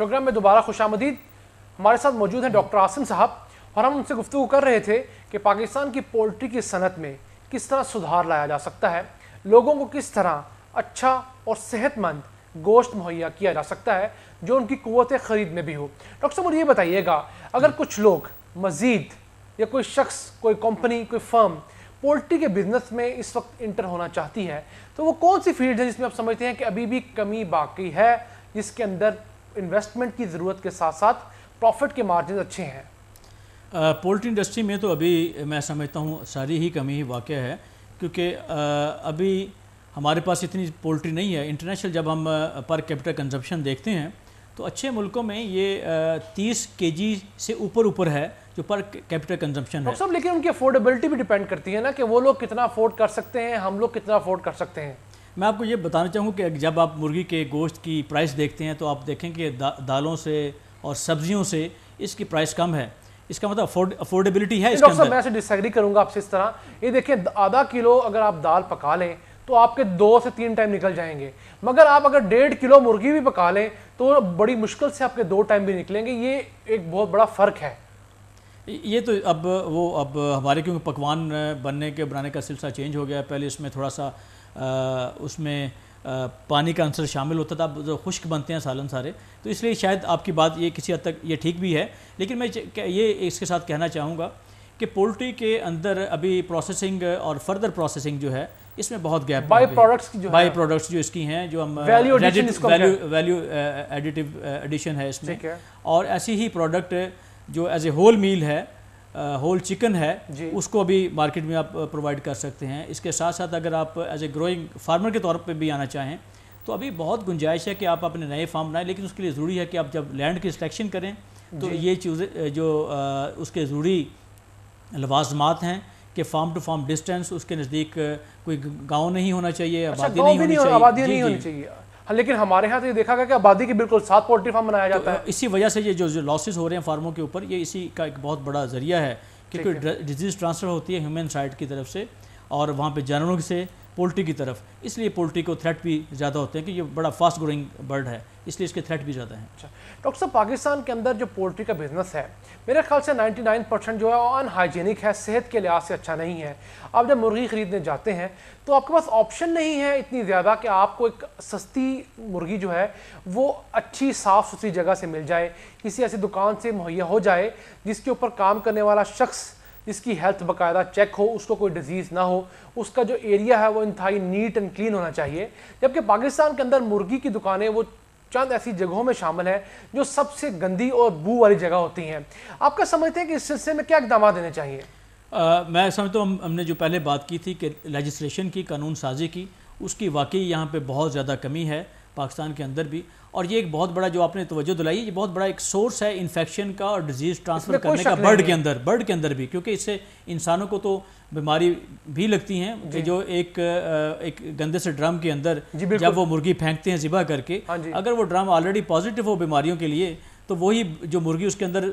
Programme میں دوبارہ خوش آمدید. ہمارے ساتھ موجود ہیں ڈاکٹر عاصم صاحب اور ہم ان سے گفتگو کر رہے تھے کہ پاکستان کی پولٹری کی صنعت میں کس طرح سدھار لایا جا سکتا ہے, لوگوں کو کس طرح اچھا اور صحت مند گوشت مہیا کیا جا سکتا ہے جو ان کی قوت خرید میں بھی ہو. ڈاکٹر صاحب مجھے یہ بتائیے گا, اگر کچھ لوگ مزید یا کوئی شخص, کوئی کمپنی, کوئی فرم پولٹری کے بزنس میں اس وقت انٹر ہونا چاہتی ہے تو وہ کون سی فیلڈ ہے جس میں آپ سمجھتے ہیں کہ ابھی بھی کمی باقی ہے, جس کے اندر انویسٹمنٹ کی ضرورت کے ساتھ ساتھ پروفٹ کے مارجن اچھے ہیں؟ پولٹری انڈسٹری میں تو ابھی میں سمجھتا ہوں ساری ہی کمی ہی واقع ہے, کیونکہ ابھی ہمارے پاس اتنی پولٹری نہیں ہے. انٹرنیشنل جب ہم پر کیپٹل کنزمپشن دیکھتے ہیں تو اچھے ملکوں میں یہ 30 kg سے اوپر ہے جو پر کیپٹل کنزمپشن ہے. ڈاکٹر صاحب لیکن ان کی افورڈیبلٹی بھی ڈیپینڈ کرتی ہے نا, کہ وہ لوگ کتنا افورڈ کر سکتے ہیں, ہم لوگ کتنا افورڈ کر سکتے ہیں. میں آپ کو یہ بتانا چاہوں کہ جب آپ مرغی کے گوشت کی پرائس دیکھتے ہیں تو آپ دیکھیں کہ دالوں سے اور سبزیوں سے اس کی پرائس کم ہے. اس کا مطلب افورڈیبلٹی ہے اس کے اندر. ڈاکٹر صاحب میں سے ڈس ایگری کروں گا آپ سے اس طرح. یہ دیکھیں آدھا کلو اگر آپ دال پکا لیں تو آپ کے 2 سے 3 ٹائم نکل جائیں گے, مگر آپ اگر 1.5 کلو مرغی بھی پکا لیں تو بڑی مشکل سے آپ کے 2 ٹائم بھی نکلیں گے. یہ ایک بہت بڑا فرق ہے. یہ تو اب ہمارے کیونکہ پکوان بنانے کا سلسلہ چینج ہو گیا. پہلے اس میں تھوڑا سا اس میں پانی کا عنصر شامل ہوتا تھا, اب جو خشک بنتے ہیں سالن سارے, تو اس لیے شاید آپ کی بات یہ کسی حد تک یہ ٹھیک بھی ہے. لیکن میں یہ اس کے ساتھ کہنا چاہوں گا کہ پولٹری کے اندر ابھی پروسیسنگ اور فردر پروسیسنگ جو ہے اس میں بہت گیپ ہے. بائی پروڈکٹس جو اس کی ہیں, جو ہم ویلیو ایڈیٹیو ایڈیشن ہے اس میں, اور ایسی ہی پروڈکٹ جو ایز اے ہول میل ہے, ہول چکن ہے, اس کو بھی مارکیٹ میں آپ پرووائڈ کر سکتے ہیں. اس کے ساتھ ساتھ اگر آپ ایز اے گروئنگ فارمر کے طور پہ بھی آنا چاہیں تو ابھی بہت گنجائش ہے کہ آپ اپنے نئے فارم بنائیں, لیکن اس کے لیے ضروری ہے کہ آپ جب لینڈ کی سلیکشن کریں تو یہ چیزیں جو اس کے ضروری لوازمات ہیں کہ فارم ٹو فارم ڈسٹینس, اس کے نزدیک کوئی گاؤں نہیں ہونا چاہیے, آبادی نہیں ہونی چاہیے. لیکن ہمارے ہاں تو یہ دیکھا گیا کہ آبادی کے بالکل ساتھ پولٹری فارم بنایا جاتا ہے. اسی وجہ سے یہ جو لاسز ہو رہے ہیں فارموں کے اوپر, یہ اسی کا ایک بہت بڑا ذریعہ ہے, کیونکہ ڈیزیز ٹرانسفر ہوتی ہے ہیومن سائڈ کی طرف سے اور وہاں پہ جانوروں سے پولٹری کی طرف. اس لیے پولٹری کو تھریٹ بھی زیادہ ہوتے ہیں کہ یہ بڑا فاسٹ گروئنگ برڈ ہے, اس لیے اس کے تھریٹ بھی زیادہ ہیں. ڈاکٹر صاحب پاکستان کے اندر جو پولٹری کا بزنس ہے میرے خیال سے 99% جو ہے وہ ان ہائیجینک ہے, صحت کے لحاظ سے اچھا نہیں ہے. آپ جب مرغی خریدنے جاتے ہیں تو آپ کے پاس آپشن نہیں ہے اتنی زیادہ کہ آپ کو ایک سستی مرغی جو ہے وہ اچھی صاف ستھری جگہ سے مل جائے, کسی ایسی دکان سے مہیا ہو جائے جس کے اوپر کام کرنے والا شخص جس کی ہیلتھ باقاعدہ چیک ہو, اس کو کوئی ڈیزیز نہ ہو, اس کا جو ایریا ہے وہ انتہائی نیٹ اینڈ کلین ہونا چاہیے. جبکہ پاکستان کے اندر مرغی کی دکانیں وہ چند ایسی جگہوں میں شامل ہیں جو سب سے گندی اور بو والی جگہ ہوتی ہیں. آپ کیا سمجھتے ہیں کہ اس سلسلے میں کیا اقدامات دینے چاہیے؟ میں سمجھتا ہوں ہم نے جو پہلے بات کی تھی کہ لیجسلیشن کی, قانون سازی کی, اس کی واقعی یہاں پہ بہت زیادہ کمی ہے پاکستان کے اندر بھی. اور یہ ایک بہت بڑا جو آپ نے توجہ دلائی, یہ بہت بڑا ایک سورس ہے انفیکشن کا اور ڈیزیز ٹرانسفر کرنے کا برڈ کے اندر بھی, کیونکہ اس سے انسانوں کو تو بیماری بھی لگتی ہیں کہ جو ایک گندے سے ڈرم کے اندر جب وہ مرغی پھینکتے ہیں ذبح کر کے, اگر وہ ڈرم آلریڈی پازیٹیو ہو بیماریوں کے لیے تو وہی جو مرغی اس کے اندر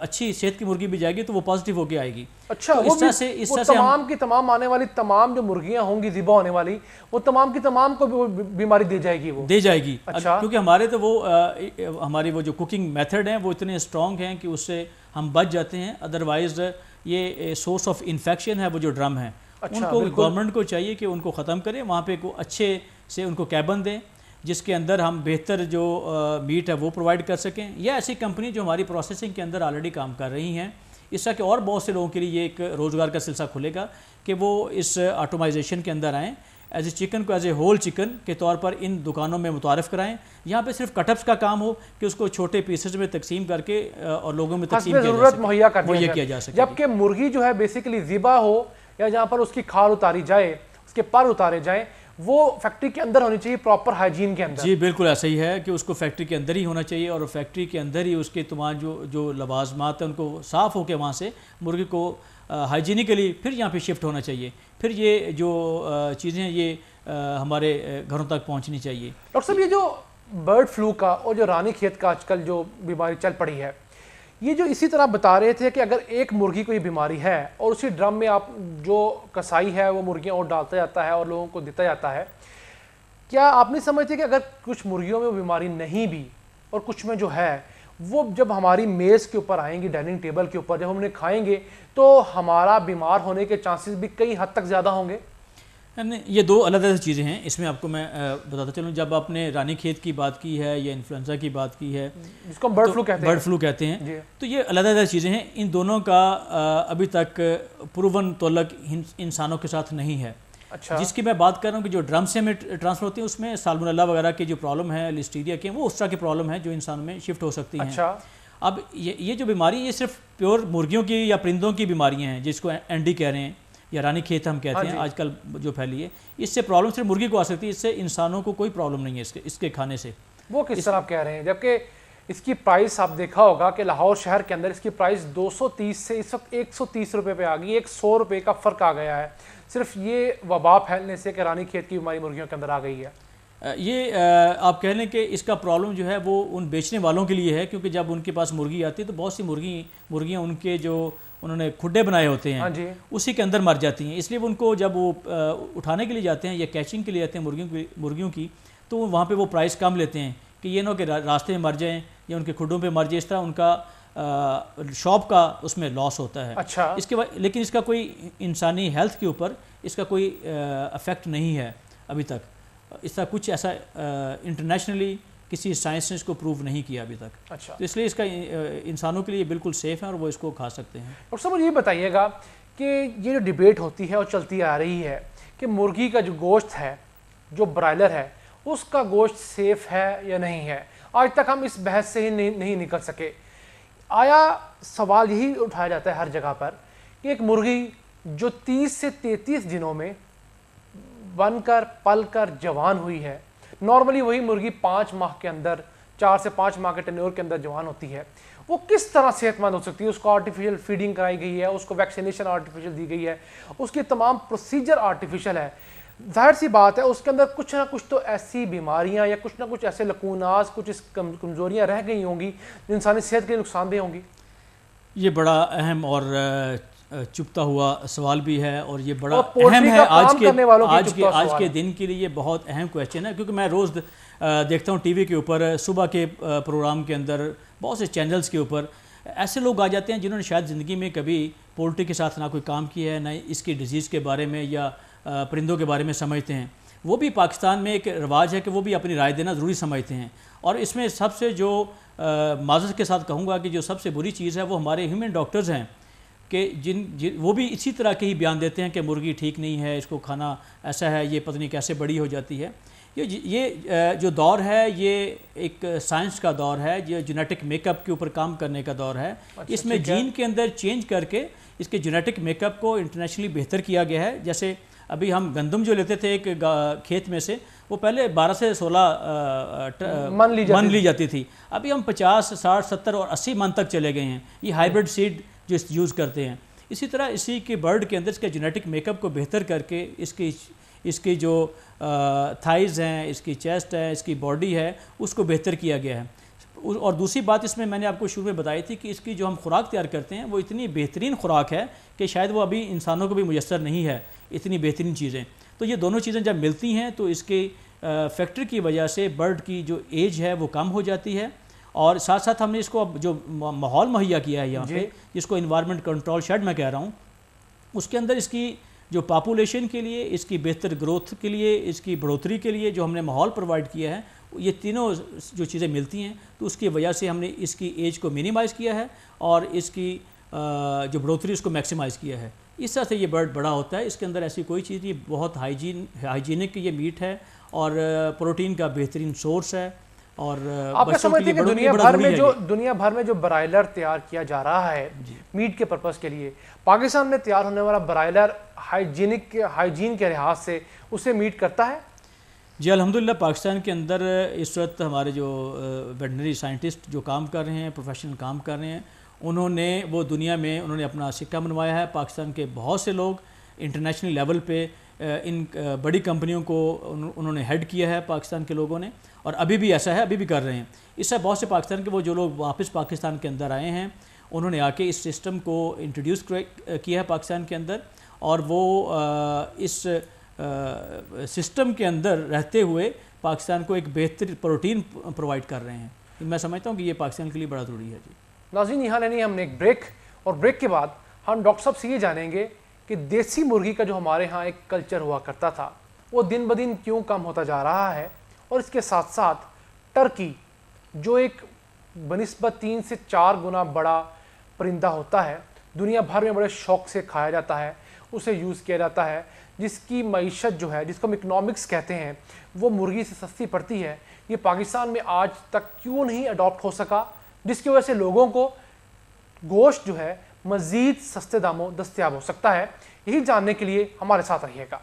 اچھی صحت کی مرغی بھی جائے گی تو وہ پازیٹیو ہو کے آئے گی. اچھا, وہ تمام کی تمام آنے والی تمام جو مرغیاں ہوں گی ذبح ہونے والی, وہ تمام کی تمام کو بیماری دے جائے گی, وہ دے جائے گی. کیونکہ ہمارے تو ہماری وہ جو کوکنگ میتھڈ ہیں وہ اتنے اسٹرانگ ہیں کہ اس سے ہم بچ جاتے ہیں. ادروائز یہ سورس آف انفیکشن ہے وہ جو ڈرم ہیں, ان کو گورنمنٹ کو چاہیے کہ ان کو ختم کریں, وہاں پہ اچھے سے ان کو کیبن دیں جس کے اندر ہم بہتر جو میٹ ہے وہ پرووائڈ کر سکیں, یا ایسی کمپنی جو ہماری پروسیسنگ کے اندر آلریڈی کام کر رہی ہیں. اس طرح کہ اور بہت سے لوگوں کے لیے یہ ایک روزگار کا سلسلہ کھلے گا کہ وہ اس آٹومائزیشن کے اندر آئیں, ایز اے چکن کو ایز اے ہول چکن کے طور پر ان دکانوں میں متعارف کرائیں. یہاں پہ صرف کٹ اپس کا کام ہو کہ اس کو چھوٹے پیسز میں تقسیم کر کے اور لوگوں میں تقسیم کیا جا سکے. جبکہ مرغی جو ہے بیسیکلی ذبح ہو یا جہاں پر اس کی کھال اتاری جائے, اس کے پر اتارے جائیں, وہ فیکٹری کے اندر ہونی چاہیے, پراپر ہائیجین کے اندر. جی بالکل ایسا ہی ہے کہ اس کو فیکٹری کے اندر ہی ہونا چاہیے, اور فیکٹری کے اندر ہی اس کے تمام جو لوازمات ہیں ان کو صاف ہو کے وہاں سے مرغی کو ہائیجینیکلی پھر یہاں پہ شفٹ ہونا چاہیے. پھر یہ جو چیزیں ہیں یہ ہمارے گھروں تک پہنچنی چاہیے. ڈاکٹر صاحب یہ جو برڈ فلو کا اور جو رانی کھیت کا آج کل جو بیماری چل پڑی ہے, یہ جو اسی طرح بتا رہے تھے کہ اگر ایک مرغی کو یہ بیماری ہے اور اسی ڈرم میں آپ جو کسائی ہے وہ مرغیاں اور ڈالتا جاتا ہے اور لوگوں کو دیتا جاتا ہے, کیا آپ نہیں سمجھتے کہ اگر کچھ مرغیوں میں وہ بیماری نہیں بھی اور کچھ میں جو ہے وہ جب ہماری میز کے اوپر آئیں گی، ڈائننگ ٹیبل کے اوپر جب ہم انہیں کھائیں گے تو ہمارا بیمار ہونے کے چانسز بھی کئی حد تک زیادہ ہوں گے؟ یہ دو الگ الگ چیزیں ہیں. اس میں آپ کو میں بتاتا چلوں، جب آپ نے رانی کھیت کی بات کی ہے یا انفلوئنزا کی بات کی ہے جس کو ہم برڈ فلو کہتے ہیں تو یہ الگ الگ چیزیں ہیں. ان دونوں کا ابھی تک پروون تعلق انسانوں کے ساتھ نہیں ہے. اچھا. جس کی میں بات کر رہا ہوں کہ جو ڈرم سے ہمیں ٹرانسفر ہوتی ہیں اس میں سالمونیلا وغیرہ کی جو پرابلم ہے، لسٹیریا کی، وہ اس طرح کی پرابلم ہے جو انسان میں شفٹ ہو سکتی ہیں. اچھا. اب یہ جو بیماری یہ صرف پیور مرغیوں کی یا پرندوں کی بیماریاں ہیں جس کو اینڈی کہہ رہے ہیں یا رانی کھیت ہم کہتے ہیں آج کل جو پھیلی ہے. اس سے پرابلم صرف مرغی کو آ سکتی ہے، اس سے انسانوں کو کوئی پرابلم نہیں ہے اس کے کھانے سے. وہ کس طرح آپ کہہ رہے ہیں جبکہ اس کی پرائس آپ دیکھا ہوگا کہ لاہور شہر کے اندر اس کی پرائس 230 سے اس وقت 130 روپے پہ آ گئی. 100 روپے کا فرق آ گیا ہے صرف یہ وبا پھیلنے سے کہ رانی کھیت کی بیماری مرغیوں کے اندر آ گئی ہے. یہ آپ کہہ لیں کہ اس کا پرابلم جو ہے وہ ان بیچنے والوں کے لیے ہے، کیونکہ جب ان کے پاس مرغی آتی ہے تو بہت سی مرغیاں ان کے جو انہوں نے کھڈے بنائے ہوتے ہیں اسی کے اندر مر جاتی ہیں. اس لیے وہ ان کو جب وہ اٹھانے کے لیے جاتے ہیں یا کیچنگ کے لیے جاتے ہیں مرغیوں کی تو وہاں پہ وہ پرائس کم لیتے ہیں کہ یہ نہ کہ راستے میں مر جائیں یا ان کے کھڈوں پہ مر جائیں. اس طرح ان کا شاپ کا اس میں لاس ہوتا ہے. اچھا. اس کے بعد لیکن اس کا کوئی انسانی ہیلتھ کے اوپر اس کا کوئی افیکٹ نہیں ہے ابھی تک. اس طرح کچھ ایسا انٹرنیشنلی کسی سائنس نے اس کو پروو نہیں کیا ابھی تک. اچھا. تو اس لیے اس کا انسانوں کے لیے بالکل سیف ہے اور وہ اس کو کھا سکتے ہیں. اور سب مجھے یہ بتائیے گا کہ یہ جو ڈیبیٹ ہوتی ہے اور چلتی آ رہی ہے کہ مرغی کا جو گوشت ہے جو برائلر ہے اس کا گوشت سیف ہے یا نہیں ہے، آج تک ہم اس بحث سے ہی نہیں نکل سکے. آیا سوال یہی اٹھایا جاتا ہے ہر جگہ پر کہ ایک مرغی جو 30 سے 33 دنوں میں بن کر پل کر جوان ہوئی ہے، نارملی وہی مرغی 5 ماہ کے اندر 4 سے 5 ماہ کے ٹینیور کے اندر جوان ہوتی ہے، وہ کس طرح صحت مند ہو سکتی ہے؟ اس کو آرٹیفیشل فیڈنگ کرائی گئی ہے، اس کو ویکسینیشن آرٹیفیشل دی گئی ہے، اس کی تمام پروسیجر آرٹیفیشل ہے. ظاہر سی بات ہے اس کے اندر کچھ نہ کچھ تو ایسی بیماریاں یا کچھ نہ کچھ ایسے لکونات، کچھ کمزوریاں رہ گئی ہوں گی جو انسانی صحت کے لیے نقصان دہ ہوں گی. یہ بڑا اہم اور چپتا ہوا سوال بھی ہے اور یہ بڑا اہم ہے آج کے دن کے لیے. یہ بہت اہم کویسچن ہے کیونکہ میں روز دیکھتا ہوں ٹی وی کے اوپر صبح کے پروگرام کے اندر بہت سے چینلز کے اوپر ایسے لوگ آ جاتے ہیں جنہوں نے شاید زندگی میں کبھی پولٹری کے ساتھ نہ کوئی کام کیا ہے، نہ اس کی ڈیزیز کے بارے میں یا پرندوں کے بارے میں سمجھتے ہیں. وہ بھی پاکستان میں ایک رواج ہے کہ وہ بھی اپنی رائے دینا ضروری سمجھتے ہیں. اور اس میں سب سے جو معذرت کے ساتھ کہوں گا کہ جو سب سے بری چیز ہے وہ ہمارے ہیومن ڈاکٹرز ہیں کہ وہ بھی اسی طرح کے ہی بیان دیتے ہیں کہ مرغی ٹھیک نہیں ہے، اس کو کھانا ایسا ہے، یہ پتہ نہیں کیسے بڑی ہو جاتی ہے. یہ جو دور ہے یہ ایک سائنس کا دور ہے، یہ جینیٹک میک اپ کے اوپر کام کرنے کا دور ہے. اس میں جین کے اندر چینج کر کے اس کے جینیٹک میک اپ کو انٹرنیشنلی بہتر کیا گیا ہے. جیسے ابھی ہم گندم جو لیتے تھے ایک کھیت میں سے وہ پہلے 12 سے 16 من لی جاتی تھی، ابھی ہم 50 60 70 اور 80 من تک چلے گئے ہیں. یہ ہائیبرڈ سیڈ جو یوز کرتے ہیں. اسی طرح اسی کے برڈ کے اندر اس کے جینیٹک میک اپ کو بہتر کر کے اس کی جو تھائز ہیں، اس کی چیسٹ ہے، اس کی باڈی ہے، اس کو بہتر کیا گیا ہے. اور دوسری بات اس میں نے آپ کو شروع میں بتائی تھی کہ اس کی جو ہم خوراک تیار کرتے ہیں وہ اتنی بہترین خوراک ہے کہ شاید وہ ابھی انسانوں کو بھی میسر نہیں ہے اتنی بہترین چیزیں. تو یہ دونوں چیزیں جب ملتی ہیں تو اس کے فیکٹر کی وجہ سے برڈ کی جو ایج ہے وہ کم ہو جاتی ہے. اور ساتھ ساتھ ہم نے اس کو اب جو ماحول مہیا کیا ہے یہاں پہ جس کو انوائرمنٹ کنٹرول شیڈ میں کہہ رہا ہوں، اس کے اندر اس کی جو پاپولیشن کے لیے، اس کی بہتر گروتھ کے لیے، اس کی بڑھوتری کے لیے جو ہم نے ماحول پرووائڈ کیا ہے، یہ تینوں جو چیزیں ملتی ہیں تو اس کی وجہ سے ہم نے اس کی ایج کو مینیمائز کیا ہے اور اس کی جو بڑھوتری اس کو میکسیمائز کیا ہے. اس طرح سے یہ برڈ بڑا ہوتا ہے. اس کے اندر ایسی کوئی چیز نہیں، بہت ہائیجینک یہ میٹ ہے اور پروٹین کا بہترین سورس ہے. اور آپ کیا سمجھتے ہیں کہ دنیا بھر میں جو برائلر تیار کیا جا رہا ہے میٹ کے پرپس کے لیے، پاکستان میں تیار ہونے والا برائلر ہائیجین کے لحاظ سے اسے میٹ کرتا ہے؟ جی الحمدللہ پاکستان کے اندر اس وقت ہمارے جو ویٹنری سائنٹسٹ جو کام کر رہے ہیں، پروفیشنل کام کر رہے ہیں، انہوں نے وہ دنیا میں انہوں نے اپنا سکہ منوایا ہے. پاکستان کے بہت سے لوگ انٹرنیشنل لیول پہ ان بڑی کمپنیوں کو انہوں نے ہیڈ کیا ہے پاکستان کے لوگوں نے، اور ابھی بھی ایسا ہے، ابھی بھی کر رہے ہیں. اس سے بہت سے پاکستان کے وہ جو لوگ واپس پاکستان کے اندر آئے ہیں انہوں نے آ کے اس سسٹم کو انٹروڈیوس کیا ہے پاکستان کے اندر، اور وہ اس سسٹم کے اندر رہتے ہوئے پاکستان کو ایک بہتر پروٹین پرووائڈ کر رہے ہیں. میں سمجھتا ہوں کہ یہ پاکستان کے لیے بڑا ضروری ہے جی. ناظرین یہاں لینی ہے ہم نے ایک بریک، اور بریک کے بعد ہم ڈاکٹر صاحب سے یہ جانیں گے کہ دیسی مرغی کا جو ہمارے ہاں ایک کلچر ہوا کرتا تھا وہ دن بدن کیوں کم ہوتا جا رہا ہے، اور اس کے ساتھ ساتھ ٹرکی جو ایک بنسبت 3 سے 4 گنا بڑا پرندہ ہوتا ہے، دنیا بھر میں بڑے شوق سے کھایا جاتا ہے، اسے یوز کیا جاتا ہے، جس کی معیشت جو ہے، جس کو ہم اکنامکس کہتے ہیں، وہ مرغی سے سستی پڑتی ہے، یہ پاکستان میں آج تک کیوں نہیں اڈاپٹ ہو سکا، جس کی وجہ سے لوگوں کو گوشت جو ہے مزید سستے داموں دستیاب ہو سکتا ہے؟ یہی جاننے کے لیے ہمارے ساتھ رہیے گا.